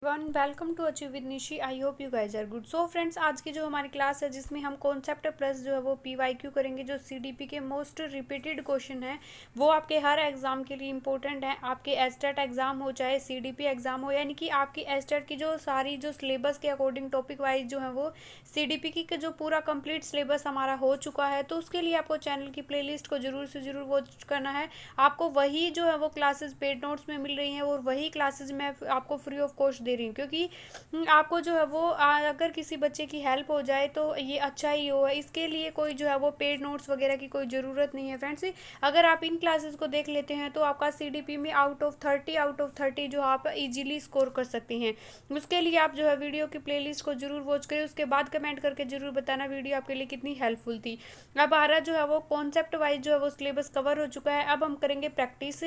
One welcome to achieve with Nishi. I hope you guys are good. So friends, आज की जो हमारी class है जिसमें हम कॉन्सेप्ट प्लस जो है वो पीवाईक्यू करेंगे, जो सीडीपी के मोस्ट रिपीटेड क्वेश्चन है वो आपके हर एग्जाम के लिए इंपॉर्टेंट है। आपके एस्टेट एग्जाम हो चाहे सीडीपी एग्जाम हो, यानी कि आपकी एस्टेट की जो सारी जो सिलेबस के अकॉर्डिंग टॉपिक वाइज जो है वो सीडीपी की जो पूरा कंप्लीट सिलेबस हमारा हो चुका है, तो उसके लिए आपको चैनल की प्लेलिस्ट को जरूर से जरूर वॉच करना है। आपको वही जो है वो क्लासेस पेड नोट्स में मिल रही हैं और वही क्लासेस मैं आपको फ्री ऑफ कॉस्ट दे रही हूँ, क्योंकि आपको जो है वो अगर किसी बच्चे की हेल्प हो जाए तो ये अच्छा ही हो। इसके लिए कोई जो है वो पेड नोट्स वगैरह की कोई ज़रूरत नहीं है फ्रेंड्स। अगर आप इन क्लासेस को देख लेते हैं तो आपका सीडीपी में आउट ऑफ 30 जो आप इजीली स्कोर कर सकते हैं। उसके लिए आप जो है वीडियो की प्लेलिस्ट को जरूर वॉच करें, उसके बाद कमेंट करके जरूर बताना वीडियो आपके लिए कितनी हेल्पफुल थी। अब आ रहा जो है वो कॉन्सेप्ट वाइज जो है वो सिलेबस कवर हो चुका है। अब हम करेंगे प्रैक्टिस।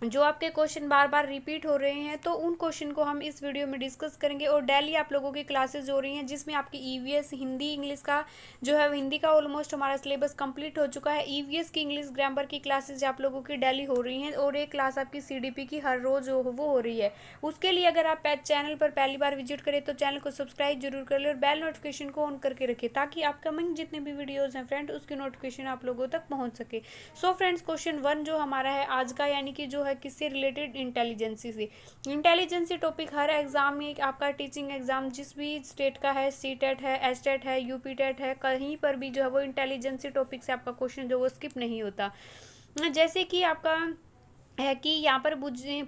जो आपके क्वेश्चन बार बार रिपीट हो रहे हैं तो उन क्वेश्चन को हम इस वीडियो में डिस्कस करेंगे। और डेली आप लोगों की क्लासेस हो रही हैं जिसमें आपकी ईवीएस हिंदी इंग्लिश का जो है हिंदी का ऑलमोस्ट हमारा सिलेबस कंप्लीट हो चुका है। ईवीएस की इंग्लिश ग्रामर की क्लासेस आप लोगों की डेली हो रही हैं और एक क्लास आपकी सीडीपी की हर रोज वो हो रही है। उसके लिए अगर आप चैनल पर पहली बार विजिट करें तो चैनल को सब्सक्राइब जरूर कर ले और बेल नोटिफिकेशन को ऑन करके रखें, ताकि अपकमिंग जितने भी वीडियोज हैं फ्रेंड उसकी नोटिफिकेशन आप लोगों तक पहुंच सके। सो फ्रेंड्स, क्वेश्चन 1 जो हमारा है आज का, यानी कि जो है किससे रिलेटेड, इंटेलिजेंसी से। इंटेलिजेंसी टॉपिक हर एग्जाम में आपका टीचिंग एग्जाम जिस भी स्टेट का है, सीटेट है, एसटेट है, यूपीटेट है, कहीं पर भी जो है वो इंटेलिजेंसी टॉपिक से आपका क्वेश्चन जो वो स्किप नहीं होता। जैसे कि आपका है कि यहाँ पर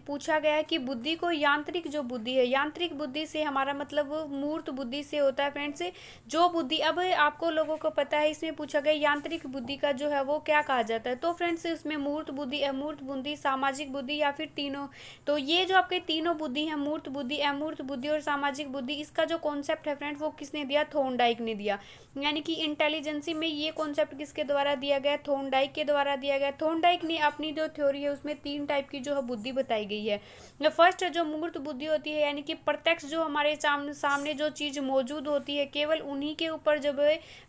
पूछा गया है कि बुद्धि को यांत्रिक जो बुद्धि है, यांत्रिक बुद्धि से हमारा मतलब वो मूर्त बुद्धि से होता है फ्रेंड्स। जो बुद्धि अब आपको लोगों को पता है, इसमें पूछा गया यांत्रिक बुद्धि का जो है वो क्या कहा जाता है। तो फ्रेंड्स इसमें मूर्त बुद्धि, अमूर्त बुद्धि, सामाजिक बुद्धि या फिर तीनों। तो ये जो आपके तीनों बुद्धि है, मूर्त बुद्धि, अमूर्त बुद्धि और सामाजिक बुद्धि, इसका जो कॉन्सेप्ट है फ्रेंड्स वो किसने दिया? थॉर्नडाइक ने दिया। यानी कि इंटेलिजेंसी में ये कॉन्सेप्ट किसके द्वारा दिया गया? थॉर्नडाइक के द्वारा दिया गया। थॉर्नडाइक ने अपनी जो थ्योरी है उसमें 3 टाइप की जो है बुद्धि बताई गई है। फर्स्ट जो मूर्त बुद्धि होती है, यानी कि प्रत्यक्ष जो हमारे सामने जो चीज मौजूद होती है, केवल उन्हीं के ऊपर जब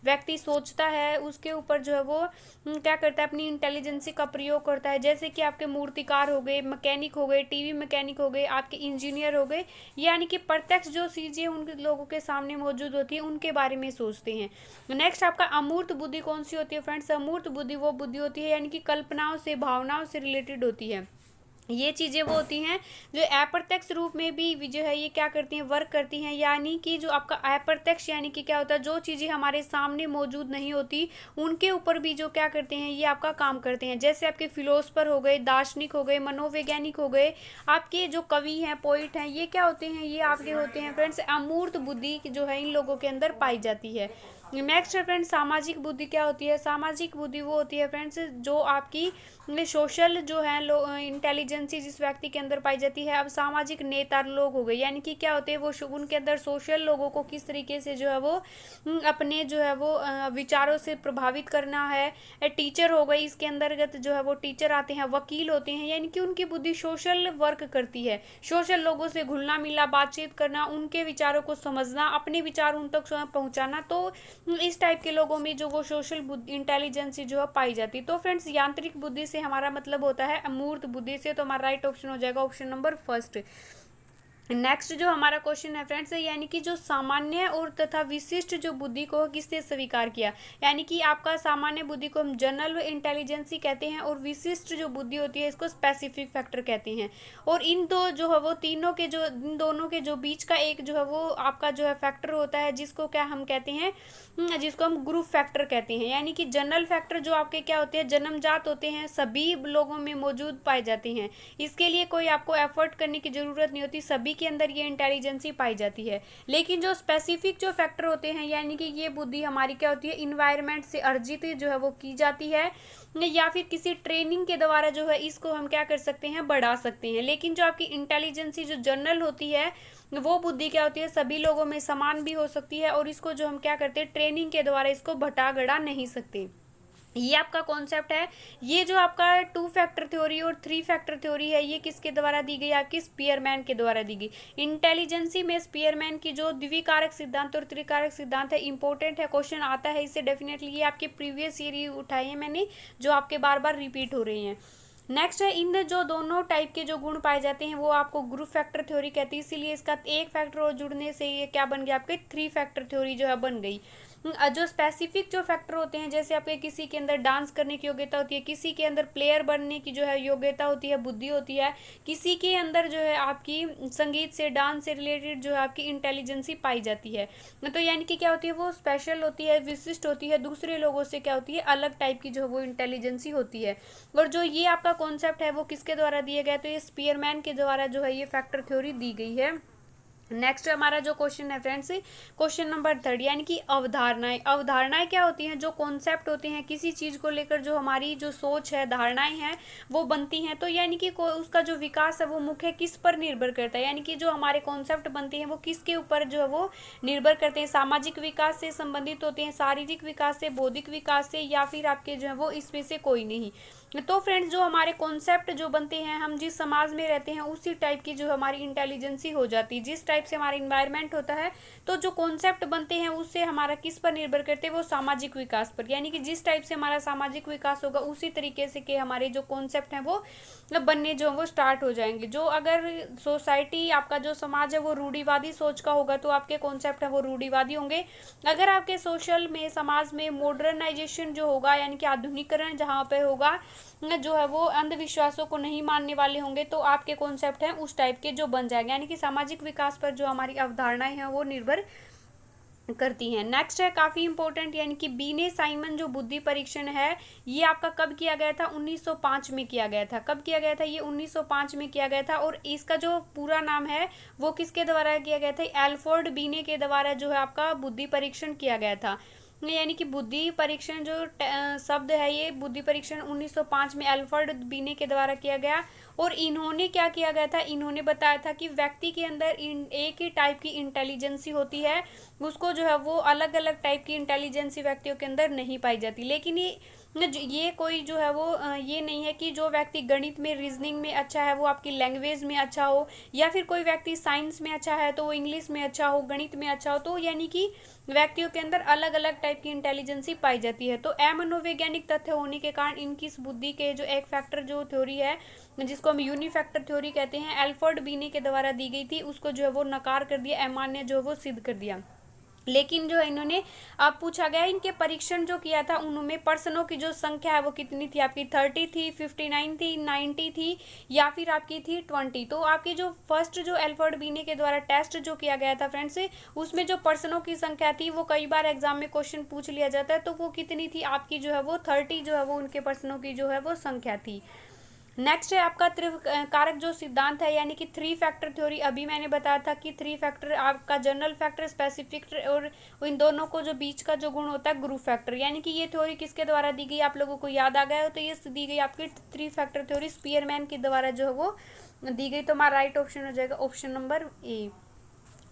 व्यक्ति सोचता है उसके ऊपर जो है वो क्या करता है? अपनी इंटेलिजेंसी का प्रयोग करता है। जैसे कि आपके मूर्तिकार हो गए, मैकेनिक हो गए, टीवी मैकेनिक हो गए, आपके इंजीनियर हो गए, यानी कि प्रत्यक्ष जो चीजें उन लोगों के सामने मौजूद होती है उनके बारे में सोचते हैं। नेक्स्ट आपका अमूर्त बुद्धि कौन सी होती है फ्रेंड्स? अमूर्त बुद्धि वो बुद्धि होती है यानी कि कल्पनाओं से, भावनाओं से रिलेटेड होती है। ये चीज़ें वो होती हैं जो अप्रत्यक्ष रूप में भी जो है ये क्या करती हैं? वर्क करती हैं। यानी कि जो आपका अप्रत्यक्ष यानी कि क्या होता है? जो चीज़ें हमारे सामने मौजूद नहीं होती उनके ऊपर भी जो क्या करते हैं? ये आपका काम करते हैं। जैसे आपके फिलोसफर हो गए, दार्शनिक हो गए, मनोवैज्ञानिक हो गए, आपके जो कवि हैं, पोइट हैं, ये क्या होते हैं? ये आपके होते हैं फ्रेंड्स अमूर्त बुद्धि जो है इन लोगों के अंदर पाई जाती है। नेक्स्ट है फ्रेंड्स सामाजिक बुद्धि। क्या होती है सामाजिक बुद्धि? वो होती है फ्रेंड्स जो आपकी सोशल जो है इंटेलिजेंसी जिस व्यक्ति के अंदर पाई जाती है। अब सामाजिक नेता लोग हो गए, यानी कि क्या होते हैं वो उनके अंदर सोशल लोगों को किस तरीके से जो है वो अपने जो है वो विचारों से प्रभावित करना है। टीचर हो गई, इसके अंतर्गत जो है वो टीचर आते हैं, वकील होते हैं, यानी कि उनकी बुद्धि सोशल वर्क करती है। सोशल लोगों से घुलना मिलना, बातचीत करना, उनके विचारों को समझना, अपने विचार उन तक पहुंचाना। तो इस टाइप के लोगों में जो वो सोशल इंटेलिजेंसी जो है पाई जाती है। तो फ्रेंड्स यांत्रिक बुद्धि से हमारा मतलब होता है अमूर्त बुद्धि से। तो हमारा राइट ऑप्शन हो जाएगा ऑप्शन नंबर फर्स्ट। नेक्स्ट जो हमारा क्वेश्चन है फ्रेंड्स, यानी कि जो सामान्य और तथा विशिष्ट जो बुद्धि को किसने स्वीकार किया? यानी कि आपका सामान्य बुद्धि को हम जनरल इंटेलिजेंसी कहते हैं और विशिष्ट जो बुद्धि होती है इसको स्पेसिफिक फैक्टर कहते हैं। और इन दो जो है वो तीनों के जो इन दोनों के जो बीच का एक जो है वो आपका जो है फैक्टर होता है, जिसको क्या हम कहते हैं? जिसको हम ग्रुप फैक्टर कहते हैं। यानी कि जनरल फैक्टर जो आपके क्या होते हैं? जन्मजात होते हैं, सभी लोगों में मौजूद पाए जाते हैं। इसके लिए कोई आपको एफर्ट करने की जरूरत नहीं होती, सभी के अंदर ये इंटेलिजेंसी पाई जाती है। लेकिन जो स्पेसिफिक जो फैक्टर होते हैं, यानी कि ये बुद्धि हमारी क्या होती है? इन्वायरमेंट से अर्जित जो है वो की जाती है, या फिर किसी ट्रेनिंग के द्वारा जो है इसको हम क्या कर सकते हैं? बढ़ा सकते हैं। लेकिन जो आपकी इंटेलिजेंसी जो जनरल होती है वो बुद्धि क्या होती है? सभी लोगों में समान भी हो सकती है और इसको जो हम क्या करते हैं? ट्रेनिंग के द्वारा इसको घटा गढ़ा नहीं सकते। ये आपका कॉन्सेप्ट है। ये जो आपका 2 फैक्टर थ्योरी और 3 फैक्टर थ्योरी है ये किसके द्वारा दी गई? आपकी स्पीयरमैन के द्वारा दी गई। इंटेलिजेंसी में स्पीयरमैन की जो द्विकारक सिद्धांत और त्रिकारक सिद्धांत है इंपॉर्टेंट है, क्वेश्चन आता है इससे डेफिनेटली। ये आपके प्रीवियस ईयर ही उठाए हैं मैंने, जो आपके बार बार रिपीट हो रहे हैं। नेक्स्ट है, इन जो दोनों टाइप के जो गुण पाए जाते हैं वो आपको ग्रुप फैक्टर थ्योरी कहती है, इसीलिए इसका एक फैक्टर और जुड़ने से ये क्या बन गया, आपके थ्री फैक्टर थ्योरी जो है बन गई। जो स्पेसिफिक जो फैक्टर होते हैं, जैसे आपके किसी के अंदर डांस करने की योग्यता होती है, किसी के अंदर प्लेयर बनने की जो है योग्यता होती है, बुद्धि होती है, किसी के अंदर जो है आपकी संगीत से, डांस से रिलेटेड जो है आपकी इंटेलिजेंसी पाई जाती है। तो यानी कि क्या होती है, वो स्पेशल होती है, विशिष्ट होती है, दूसरे लोगों से क्या होती है, अलग टाइप की जो है वो इंटेलिजेंसी होती है। और जो ये आपका कॉन्सेप्ट है वो किसके द्वारा दिया गया, तो ये स्पीयरमैन के द्वारा जो है ये फैक्टर थ्योरी दी गई है। नेक्स्ट हमारा जो क्वेश्चन है फ्रेंड्स, क्वेश्चन नंबर 3, यानी कि अवधारणाएं। अवधारणाएं क्या होती हैं, जो कॉन्सेप्ट होते हैं किसी चीज को लेकर, जो हमारी जो सोच है, धारणाएं हैं वो बनती हैं। तो यानी कि उसका जो विकास है वो मुख्य किस पर निर्भर करता है, यानी कि जो हमारे कॉन्सेप्ट बनते हैं वो किसके ऊपर जो है वो निर्भर करते हैं। सामाजिक विकास से संबंधित होते हैं, शारीरिक विकास से, बौद्धिक विकास से, या फिर आपके जो है वो इसमें से कोई नहीं। तो फ्रेंड्स, जो हमारे कॉन्सेप्ट जो बनते हैं, हम जिस समाज में रहते हैं उसी टाइप की जो हमारी इंटेलिजेंसी हो जाती है। जिस टाइप से हमारा इन्वायरमेंट होता है, तो जो कॉन्सेप्ट बनते हैं उससे हमारा किस पर निर्भर करते हैं, वो सामाजिक विकास पर। यानी कि जिस टाइप से हमारा सामाजिक विकास होगा उसी तरीके से के हमारे जो कॉन्सेप्ट हैं वो बनने जो वो स्टार्ट हो जाएंगे। जो अगर सोसाइटी, आपका जो समाज है वो रूढ़िवादी सोच का होगा तो आपके कॉन्सेप्ट है वो रूढ़िवादी होंगे। अगर आपके सोशल में, समाज में मॉडर्नाइजेशन जो होगा, यानी कि आधुनिकरण जहाँ पे होगा, जो है वो अंधविश्वासों को नहीं मानने वाले होंगे, तो आपके कॉन्सेप्ट हैं उस टाइप के जो बन जाएंगे। यानी कि सामाजिक विकास पर जो हमारी अवधारणाएं हैं वो निर्भर करती हैं। नेक्स्ट है काफ़ी इंपॉर्टेंट, यानी कि बीने साइमन जो बुद्धि परीक्षण है, ये आपका कब किया गया था, 1905 में किया गया था। कब किया गया था, ये 1905 में किया गया था। और इसका जो पूरा नाम है वो किसके द्वारा किया गया था, एल्फ्रेड बीने के द्वारा जो है आपका बुद्धि परीक्षण किया गया था। यानी कि बुद्धि परीक्षण जो शब्द है, ये बुद्धि परीक्षण 1905 में एल्फ्रेड बीने के द्वारा किया गया। और इन्होंने क्या किया गया था, इन्होंने बताया था कि व्यक्ति के अंदर एक ही टाइप की इंटेलिजेंसी होती है, उसको जो है वो अलग अलग टाइप की इंटेलिजेंसी व्यक्तियों के अंदर नहीं पाई जाती। लेकिन ये कोई जो है वो ये नहीं है कि जो व्यक्ति गणित में, रीजनिंग में अच्छा है वो आपकी लैंग्वेज में अच्छा हो, या फिर कोई व्यक्ति साइंस में अच्छा है तो वो इंग्लिश में अच्छा हो, गणित में अच्छा हो। तो यानी कि व्यक्तियों के अंदर अलग अलग टाइप की इंटेलिजेंसी पाई जाती है। तो अमनोवैज्ञानिक तथ्य होने के कारण इनकी इस बुद्धि के जो एक फैक्टर जो थ्योरी है, जिसको हम यूनिफैक्टर थ्योरी कहते हैं, एल्फ्रेड बीने के द्वारा दी गई थी, उसको जो है वो नकार कर दिया, अमान्य जो है वो सिद्ध कर दिया। लेकिन जो इन्होंने, अब पूछा गया इनके परीक्षण जो किया था उनमें पर्सनों की जो संख्या है वो कितनी थी, आपकी 30 थी, 59 थी, 90 थी, या फिर आपकी थी 20। तो आपकी जो फर्स्ट जो एल्फ्रेड बीने के द्वारा टेस्ट जो किया गया था फ्रेंड्स, उसमें जो पर्सनों की संख्या थी वो कई बार एग्जाम में क्वेश्चन पूछ लिया जाता है, तो वो कितनी थी, आपकी जो है वो 30 जो है वो उनके पर्सनों की जो है वो संख्या थी। नेक्स्ट है आपका कारक जो सिद्धांत है, यानी कि थ्री फैक्टर थ्योरी। अभी मैंने बताया था कि थ्री फैक्टर आपका जनरल फैक्टर, स्पेसिफिक, और इन दोनों को जो बीच का जो गुण होता है ग्रुप फैक्टर। यानी कि ये थ्योरी किसके द्वारा दी गई, आप लोगों को याद आ गया हो तो ये दी गई आपकी थ्री फैक्टर थ्योरी स्पीयरमैन के द्वारा जो है वो दी गई। तो हमारा राइट ऑप्शन हो जाएगा ऑप्शन नंबर ए।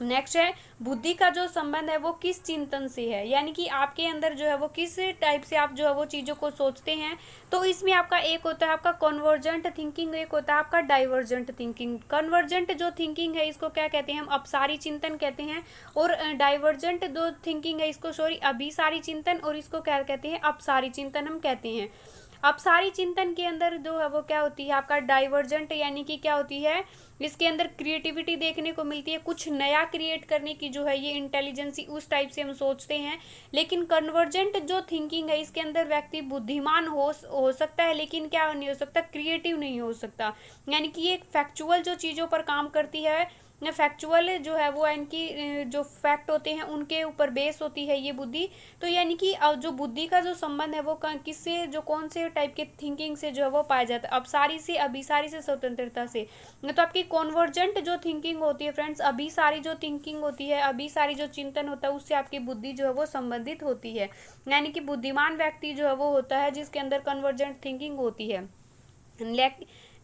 नेक्स्ट है, बुद्धि का जो संबंध है वो किस चिंतन से है, यानी कि आपके अंदर जो है वो किस टाइप से आप जो है वो चीज़ों को सोचते हैं। तो इसमें आपका एक होता है आपका कन्वर्जेंट थिंकिंग, एक होता है आपका डाइवर्जेंट थिंकिंग। कन्वर्जेंट जो थिंकिंग है इसको क्या कहते हैं, हम अपसारी चिंतन कहते हैं। और डाइवर्जेंट जो थिंकिंग है इसको अभिसारी चिंतन, और इसको क्या कहते हैं, अपसारी चिंतन हम कहते हैं। अपसारी चिंतन के अंदर जो है वो क्या होती है, आपका डाइवर्जेंट, यानी कि क्या होती है, इसके अंदर क्रिएटिविटी देखने को मिलती है, कुछ नया क्रिएट करने की जो है ये इंटेलिजेंसी, उस टाइप से हम सोचते हैं। लेकिन कन्वर्जेंट जो थिंकिंग है इसके अंदर व्यक्ति बुद्धिमान हो सकता है, लेकिन क्या नहीं हो सकता, क्रिएटिव नहीं हो सकता। यानी कि ये फैक्चुअल जो चीज़ों पर काम करती है, फैक्चुअल जो है वो इनकी जो फैक्ट होते हैं उनके ऊपर बेस होती है ये बुद्धि। तो यानी कि जो बुद्धि का जो संबंध है वो किससे, जो कौन से टाइप के थिंकिंग से जो है वो पाया जाता है, अपसारी से, अभिसारी से, स्वतंत्रता से। तो आपकी कॉन्वर्जेंट जो थिंकिंग होती है फ्रेंड्स, अभिसारी जो थिंकिंग होती है, अभिसारी जो चिंतन होता है, उससे आपकी बुद्धि जो है वो संबंधित होती है। यानी कि बुद्धिमान व्यक्ति जो है वो होता है जिसके अंदर कन्वर्जेंट थिंकिंग होती है।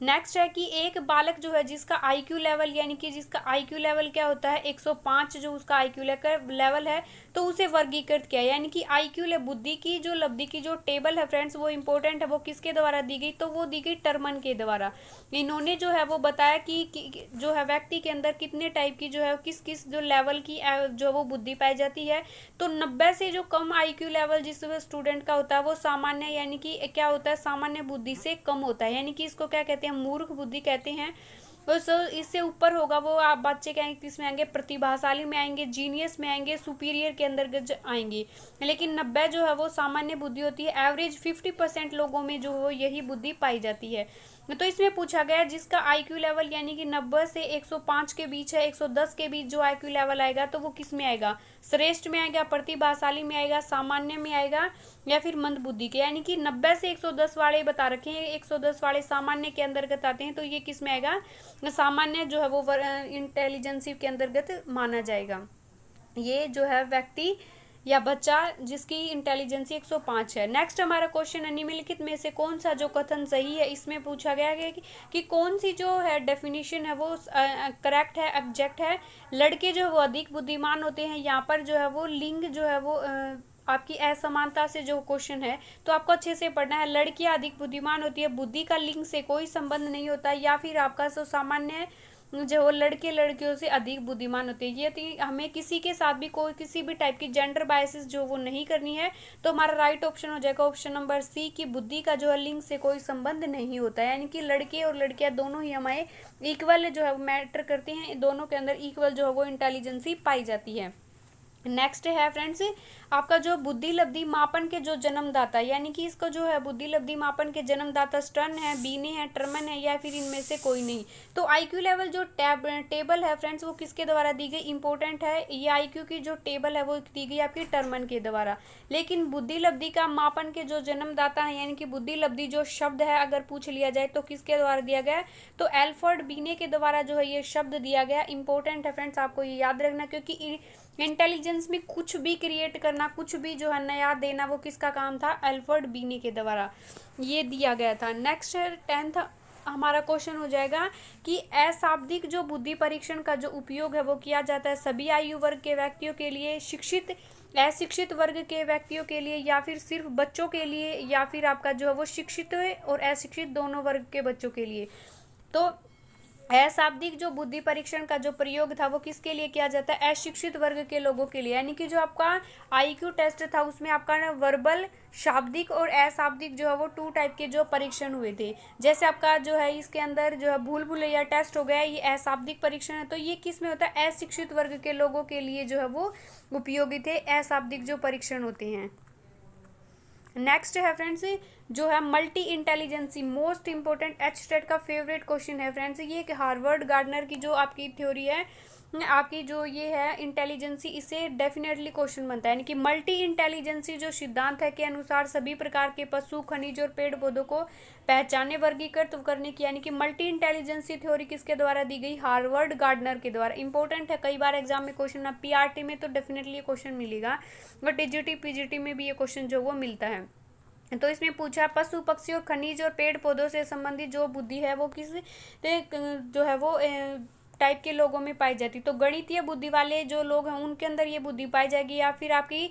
नेक्स्ट है कि एक बालक जो है जिसका आईक्यू लेवल यानी कि जिसका आईक्यू लेवल क्या होता है 105 जो उसका आईक्यू लेवल है, तो उसे वर्गीकृत किया, यानी कि आईक्यू ले बुद्धि की जो लब्धि की जो टेबल है फ्रेंड्स वो इंपॉर्टेंट है, वो किसके द्वारा दी गई, तो वो दी गई टर्मन के द्वारा। इन्होंने जो है वो बताया कि जो है व्यक्ति के अंदर कितने टाइप की जो है किस किस जो लेवल की जो वो बुद्धि पाई जाती है। तो 90 से जो कम आईक्यू लेवल जिस स्टूडेंट का होता है वो सामान्य यानी कि क्या होता है, सामान्य बुद्धि से कम होता है, यानी कि इसको क्या कहते हैं, मूर्ख बुद्धि कहते हैं। उस इससे ऊपर होगा वो आप बच्चे क्या किस में आएंगे, प्रतिभाशाली में आएंगे, जीनियस में आएंगे, सुपीरियर के अंदर आएंगे। लेकिन 90 जो है वो सामान्य बुद्धि होती है। एवरेज 50% लोगों में जो हो यही बुद्धि पाई जाती है। तो इसमें पूछा गया जिसका आईक्यू लेवल यानी कि 90 से 105 के बीच है, 110 के बीच जो आईक्यू लेवल आएगा तो वो किस में आएगा, श्रेष्ठ में आएगा, प्रतिभाशाली में आएगा, सामान्य में आएगा या फिर मंद बुद्धि के। यानी कि 90 से 110 वाले बता रखे हैं, 110 वाले सामान्य के अंतर्गत आते हैं, तो ये किस में आएगा, सामान्य जो है वो इंटेलिजेंसी के अंतर्गत माना जाएगा। ये जो है व्यक्ति या बच्चा जिसकी इंटेलिजेंसी 105 है। नेक्स्ट हमारा क्वेश्चन है निम्नलिखित में से कौन सा जो कथन सही है, इसमें पूछा गया है कि कौन सी जो है डेफिनेशन है वो करेक्ट है, एग्जैक्ट है। लड़के जो है वो अधिक बुद्धिमान होते हैं, यहाँ पर जो है वो लिंग जो है वो आपकी असमानता से जो क्वेश्चन है तो आपको अच्छे से पढ़ना है। लड़कियां अधिक बुद्धिमान होती है, बुद्धि का लिंग से कोई संबंध नहीं होता, या फिर आपका जो सामान्य जो वो लड़के लड़कियों से अधिक बुद्धिमान होते हैं। ये हमें किसी के साथ भी कोई किसी भी टाइप की जेंडर बायसेस जो वो नहीं करनी है। तो हमारा राइट ऑप्शन हो जाएगा ऑप्शन नंबर सी की बुद्धि का जो है लिंग से कोई संबंध नहीं होता है, यानी कि लड़के और लड़कियां दोनों ही हमारे इक्वल जो है मैटर करते हैं, दोनों के अंदर इक्वल जो है वो इंटेलिजेंसी पाई जाती है। नेक्स्ट है फ्रेंड्स आपका जो बुद्धि लब्धि मापन के जो जन्मदाता, यानी कि इसको जो है बुद्धि लब्धि मापन के जन्मदाता स्टर्न है, बीने है, टर्मन है या फिर इनमें से कोई नहीं। तो आईक्यू लेवल जो टेबल है फ्रेंड्स वो किसके द्वारा दी गई, इंपॉर्टेंट है, ये आईक्यू की जो टेबल है वो दी गई आपकी टर्मन के द्वारा। लेकिन बुद्धि लब्धि का मापन के जो जन्मदाता है यानी कि बुद्धि लब्धि जो शब्द है अगर पूछ लिया जाए तो किसके द्वारा दिया गया, तो एल्फ्रेड बीने के द्वारा जो है ये शब्द दिया गया। इंपॉर्टेंट है फ्रेंड्स, आपको ये याद रखना, क्योंकि इंटेलिजेंस में कुछ भी क्रिएट करना, कुछ भी जो है नया देना, वो किसका काम था, एल्फ्रेड बीने के द्वारा ये दिया गया था। नेक्स्ट है 10th हमारा क्वेश्चन हो जाएगा कि अशाब्दिक जो बुद्धि परीक्षण का जो उपयोग है वो किया जाता है सभी आयु वर्ग के व्यक्तियों के लिए, शिक्षित अशिक्षित वर्ग के व्यक्तियों के लिए, या फिर सिर्फ बच्चों के लिए, या फिर आपका जो है वो शिक्षित और अशिक्षित दोनों वर्ग के बच्चों के लिए। तो अशाब्दिक जो बुद्धि परीक्षण का जो प्रयोग था वो किसके लिए किया जाता है, अशिक्षित वर्ग के लोगों के लिए। यानी कि जो आपका आईक्यू टेस्ट था उसमें आपका ना वर्बल, शाब्दिक और अशाब्दिक जो है वो 2 टाइप के जो परीक्षण हुए थे। जैसे आपका जो है इसके अंदर जो है भूल भुलैया टेस्ट हो गया, ये अशाब्दिक परीक्षण है, तो ये किस में होता है, अशिक्षित वर्ग के लोगों के लिए जो है वो उपयोगी थे अशाब्दिक जो परीक्षण होते हैं। नेक्स्ट है फ्रेंड्स जो है multi intelligence, most important H का फेवरेट क्वेश्चन है फ्रेंड्स। ये कि हार्वर्ड गार्डनर की जो आपकी थ्योरी है, आपकी जो ये है इंटेलिजेंसी, इससे डेफिनेटली क्वेश्चन बनता है। यानी कि मल्टी इंटेलिजेंसी जो सिद्धांत है के अनुसार सभी प्रकार के पशु, खनिज और पेड़ पौधों को पहचाने, वर्गीकृत करने की, यानी कि मल्टी इंटेलिजेंसी थ्योरी किसके द्वारा दी गई, हार्वर्ड गार्डनर के द्वारा। इंपॉर्टेंट है, कई बार एग्जाम में क्वेश्चन है, पीआरटी में तो डेफिनेटली ये क्वेश्चन मिलेगा, बट टीजीटी पीजीटी में भी ये क्वेश्चन जो वो मिलता है। तो इसमें पूछा पशु पक्षी और खनिज और पेड़ पौधों से संबंधित जो बुद्धि है वो किस जो है वो टाइप के लोगों में पाई जाती। तो गणितीय बुद्धि वाले जो लोग हैं उनके अंदर ये बुद्धि पाई जाएगी, या फिर आपकी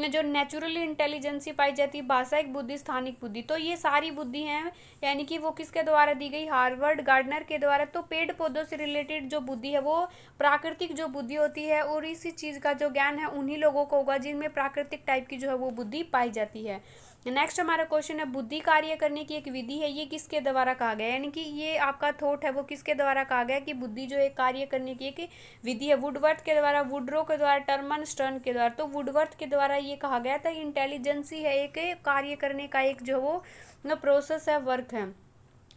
जो नेचुरली इंटेलिजेंसी पाई जाती है, भाषाई बुद्धि, स्थानिक बुद्धि। तो ये सारी बुद्धि हैं यानी कि वो किसके द्वारा दी गई, हार्वर्ड गार्डनर के द्वारा। तो पेड़ पौधों से रिलेटेड जो बुद्धि है वो प्राकृतिक जो बुद्धि होती है, और इसी चीज़ का जो ज्ञान है उन्हीं लोगों को होगा जिनमें प्राकृतिक टाइप की जो है वो बुद्धि पाई जाती है। नेक्स्ट हमारा क्वेश्चन है बुद्धि कार्य करने की एक विधि है, ये किसके द्वारा कहा गया, यानी कि ये आपका थॉट है वो किसके द्वारा कहा गया कि बुद्धि जो है कार्य करने की एक विधि है, वुडवर्थ के द्वारा, वुडरो के द्वारा, टर्मन स्टर्न के द्वारा। तो वुडवर्थ के द्वारा ये कहा गया था इंटेलिजेंसी है एक कार्य करने का एक जो वो प्रोसेस है, वर्क है,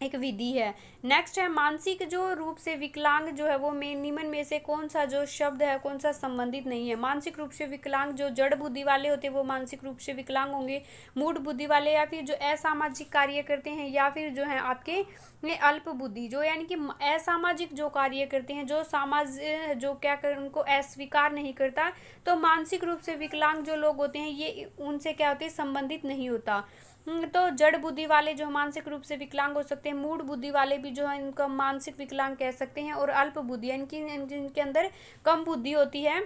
एक विधि है। नेक्स्ट है मानसिक जो रूप से विकलांग जो है वो निम्न में से कौन सा जो शब्द है कौन सा संबंधित नहीं है। मानसिक रूप से विकलांग जो जड़ बुद्धि वाले होते हैं वो मानसिक रूप से विकलांग होंगे, मूढ़ बुद्धि वाले, या फिर जो असामाजिक कार्य करते हैं, या फिर जो है आपके अल्प बुद्धि जो यानी कि असामाजिक जो कार्य करते हैं, जो समाज जो क्या कर उनको अस्वीकार नहीं करता। तो मानसिक रूप से विकलांग जो लोग होते हैं ये उनसे क्या होते हैं, संबंधित नहीं होता। तो जड़ बुद्धि वाले जो मानसिक रूप से विकलांग हो सकते हैं, मूढ़ बुद्धि वाले भी जो है इनका मानसिक विकलांग कह सकते हैं, और अल्प बुद्धि इनकी जिनके अंदर कम बुद्धि होती है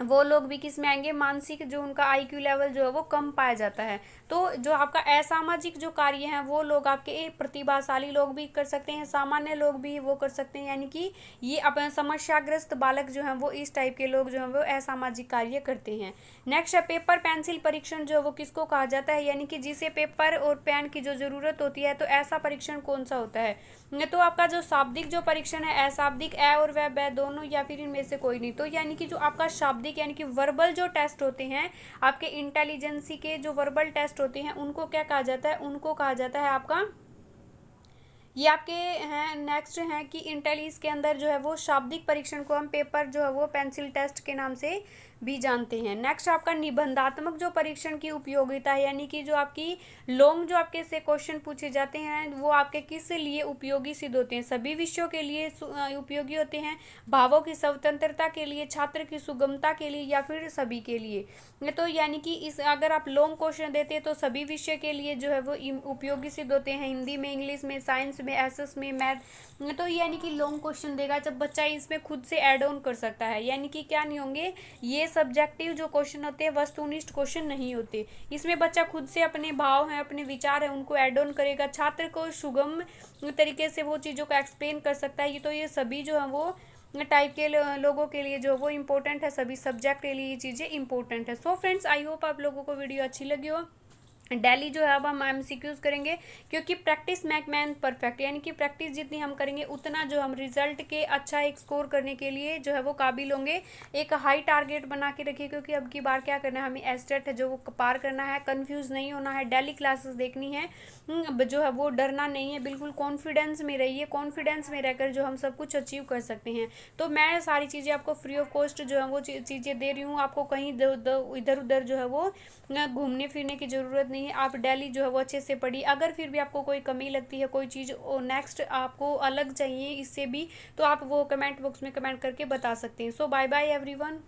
वो लोग भी किस में आएंगे, मानसिक जो उनका आईक्यू लेवल जो है वो कम पाया जाता है। तो जो आपका असामाजिक जो कार्य हैं वो लोग आपके प्रतिभाशाली लोग भी कर सकते हैं, सामान्य लोग भी वो कर सकते हैं, यानी कि ये अपना समस्याग्रस्त बालक जो हैं वो इस टाइप के लोग जो हैं वो असामाजिक कार्य करते हैं। नेक्स्ट है पेपर पेंसिल परीक्षण जो है वो किसको कहा जाता है, यानी कि जिसे पेपर और पेन की जो जरूरत होती है, तो ऐसा परीक्षण कौन सा होता है। तो आपका जो शाब्दिक जो परीक्षण है, अशाब्दिक अ और व दोनों या फिर इनमें से कोई नहीं। तो यानी कि जो आपका शाब्दिक यानी कि वर्बल जो टेस्ट होते हैं आपके इंटेलिजेंसी के, जो वर्बल टेस्ट होते हैं उनको क्या कहा जाता है, उनको कहा जाता है आपका, ये आपके हैं। नेक्स्ट है कि इंटेलिज के अंदर जो है वो शाब्दिक परीक्षण को हम पेपर जो है वो पेंसिल टेस्ट के नाम से भी जानते हैं। नेक्स्ट आपका निबंधात्मक जो परीक्षण की उपयोगिता है, यानी कि जो आपकी लॉन्ग जो आपके से क्वेश्चन पूछे जाते हैं वो आपके किस लिए उपयोगी सिद्ध होते हैं, सभी विषयों के लिए उपयोगी होते हैं, भावों की स्वतंत्रता के लिए, छात्र की सुगमता के लिए, या फिर सभी के लिए। तो यानी कि इस अगर आप लॉन्ग क्वेश्चन देते हैं तो सभी विषय के लिए जो है वो उपयोगी सिद्ध होते हैं, हिंदी में, इंग्लिश में, साइंस में, एसएस में, मैथ। तो यानी कि लॉन्ग क्वेश्चन देगा जब बच्चा इसमें खुद से ऐड ऑन कर सकता है, यानी कि क्या नहीं होंगे ये सब्जेक्टिव जो क्वेश्चन होते हैं वस्तुनिष्ठ क्वेश्चन नहीं होते, इसमें बच्चा खुद से अपने भाव हैं, अपने विचार हैं, उनको ऐड ऑन करेगा, छात्र को सुगम तरीके से वो चीज़ों को एक्सप्लेन कर सकता है। ये तो ये सभी जो है वो टाइप के लोगों के लिए जो वो इम्पोर्टेंट है, सभी सब्जेक्ट के लिए ये चीज़ें इंपॉर्टेंट है। सो फ्रेंड्स, आई होप आप लोगों को वीडियो अच्छी लगी हो। डेली जो है अब हम एमसीक्यूज करेंगे, क्योंकि प्रैक्टिस मेक मैन परफेक्ट, यानी कि प्रैक्टिस जितनी हम करेंगे उतना जो हम रिजल्ट के अच्छा एक स्कोर करने के लिए जो है वो काबिल होंगे। एक हाई टारगेट बना के रखिए, क्योंकि अब की बार क्या करना है, हमें एस्टेट है जो वो पार करना है, कंफ्यूज नहीं होना है, डेली क्लासेस देखनी है, जो है वो डरना नहीं है, बिल्कुल कॉन्फिडेंस में रहिए, कॉन्फिडेंस में रहकर जो हम सब कुछ अचीव कर सकते हैं। तो मैं सारी चीज़ें आपको फ्री ऑफ कॉस्ट जो है वो चीज़ें दे रही हूँ, आपको कहीं इधर उधर जो है वो घूमने फिरने की ज़रूरत नहीं है। आप डेली जो है वो अच्छे से पढ़िए। अगर फिर भी आपको कोई कमी लगती है, कोई चीज़ नेक्स्ट आपको अलग चाहिए इससे भी, तो आप वो कमेंट बॉक्स में कमेंट करके बता सकते हैं। सो बाय बाय एवरीवन।